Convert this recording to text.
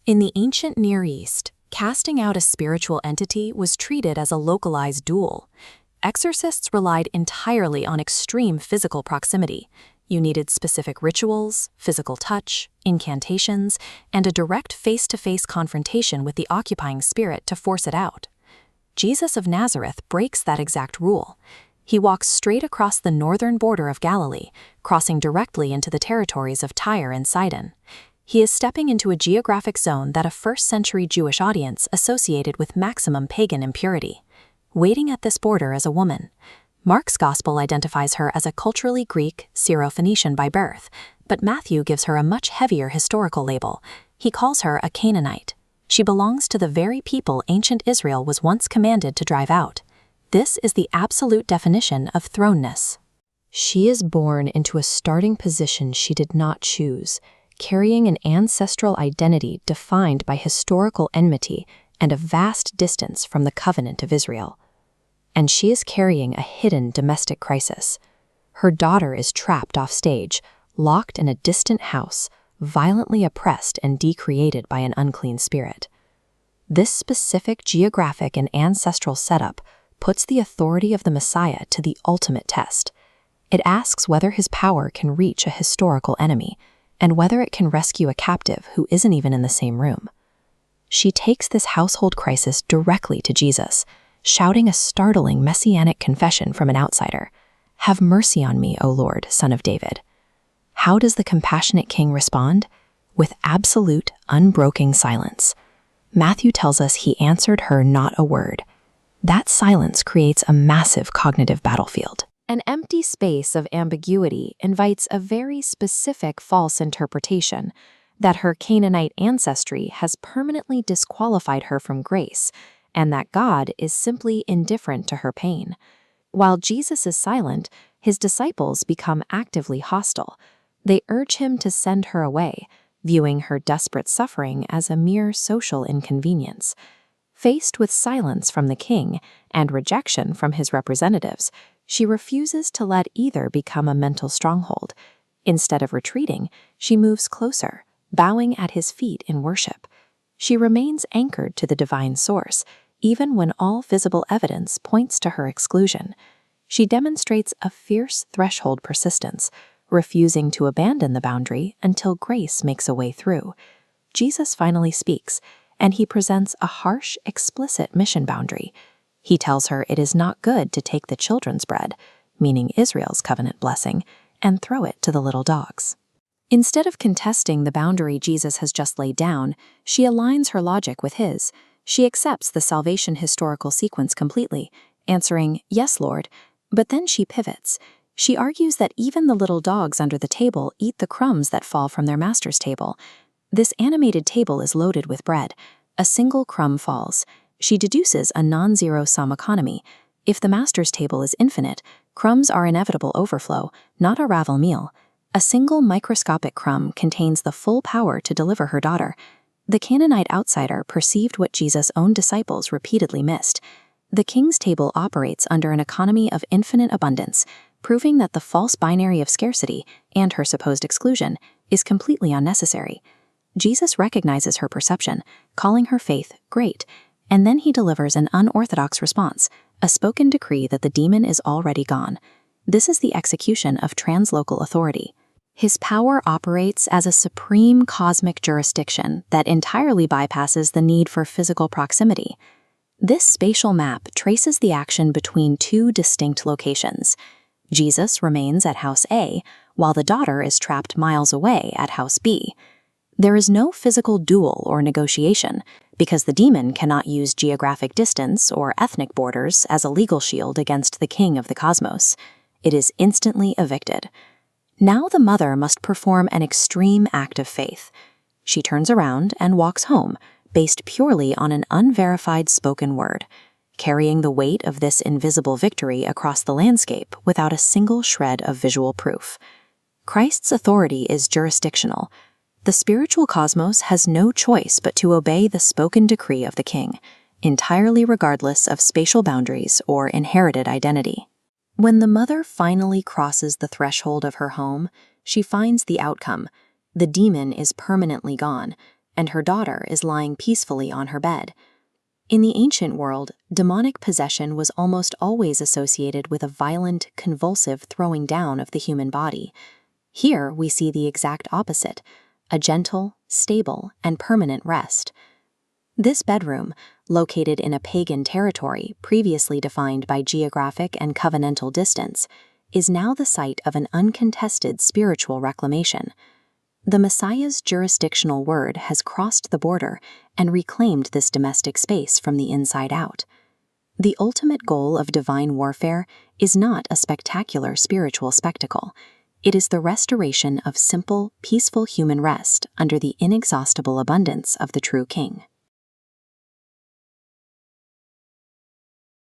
In the ancient Near East, casting out a spiritual entity was treated as a localized duel. Exorcists relied entirely on extreme physical proximity. You needed specific rituals, physical touch, incantations, and a direct face-to-face confrontation with the occupying spirit to force it out. Jesus of Nazareth breaks that exact rule. He walks straight across the northern border of Galilee, crossing directly into the territories of Tyre and Sidon. He is stepping into a geographic zone that a first-century Jewish audience associated with maximum pagan impurity. Waiting at this border is a woman. Mark's Gospel identifies her as a culturally Greek Syrophoenician by birth, but Matthew gives her a much heavier historical label. He calls her a Canaanite. She belongs to the very people ancient Israel was once commanded to drive out. This is the absolute definition of thrownness. She is born into a starting position she did not choose, carrying an ancestral identity defined by historical enmity and a vast distance from the covenant of Israel. And she is carrying a hidden domestic crisis. Her daughter is trapped off stage, locked in a distant house, violently oppressed and decreated by an unclean spirit. This specific geographic and ancestral setup puts the authority of the Messiah to the ultimate test. It asks whether his power can reach a historical enemy, and whether it can rescue a captive who isn't even in the same room. She takes this household crisis directly to Jesus, shouting a startling messianic confession from an outsider. "Have mercy on me, O Lord, Son of David." How does the compassionate king respond? With absolute, unbroken silence. Matthew tells us he answered her not a word. That silence creates a massive cognitive battlefield. An empty space of ambiguity invites a very specific false interpretation that her Canaanite ancestry has permanently disqualified her from grace, and that God is simply indifferent to her pain. While Jesus is silent, his disciples become actively hostile. They urge him to send her away, viewing her desperate suffering as a mere social inconvenience. Faced with silence from the king and rejection from his representatives, she refuses to let either become a mental stronghold. Instead of retreating, she moves closer, bowing at his feet in worship. She remains anchored to the divine source, even when all visible evidence points to her exclusion. She demonstrates a fierce threshold persistence, refusing to abandon the boundary until grace makes a way through. Jesus finally speaks, and he presents a harsh, explicit mission boundary. He tells her it is not good to take the children's bread, meaning Israel's covenant blessing, and throw it to the little dogs. Instead of contesting the boundary Jesus has just laid down, she aligns her logic with his. She accepts the salvation historical sequence completely, answering, "Yes, Lord," but then she pivots. She argues that even the little dogs under the table eat the crumbs that fall from their master's table. This animated table is loaded with bread. A single crumb falls. She deduces a non-zero sum economy. If the master's table is infinite, crumbs are inevitable overflow, not a ravel meal. A single microscopic crumb contains the full power to deliver her daughter. The Canaanite outsider perceived what Jesus' own disciples repeatedly missed. The king's table operates under an economy of infinite abundance, proving that the false binary of scarcity and her supposed exclusion is completely unnecessary. Jesus recognizes her perception, calling her faith great, and then he delivers an unorthodox response, a spoken decree that the demon is already gone. This is the execution of translocal authority. His power operates as a supreme cosmic jurisdiction that entirely bypasses the need for physical proximity. This spatial map traces the action between two distinct locations. Jesus remains at House A, while the daughter is trapped miles away at House B. There is no physical duel or negotiation, because the demon cannot use geographic distance or ethnic borders as a legal shield against the king of the cosmos. It is instantly evicted. Now the mother must perform an extreme act of faith. She turns around and walks home, based purely on an unverified spoken word, carrying the weight of this invisible victory across the landscape without a single shred of visual proof. Christ's authority is jurisdictional. The spiritual cosmos has no choice but to obey the spoken decree of the king, entirely regardless of spatial boundaries or inherited identity. When the mother finally crosses the threshold of her home, she finds the outcome. The demon is permanently gone, and her daughter is lying peacefully on her bed. In the ancient world, demonic possession was almost always associated with a violent, convulsive throwing down of the human body. Here we see the exact opposite, a gentle, stable, and permanent rest. This bedroom, located in a pagan territory previously defined by geographic and covenantal distance, is now the site of an uncontested spiritual reclamation. The Messiah's jurisdictional word has crossed the border and reclaimed this domestic space from the inside out. The ultimate goal of divine warfare is not a spectacular spiritual spectacle. It is the restoration of simple, peaceful human rest under the inexhaustible abundance of the true King.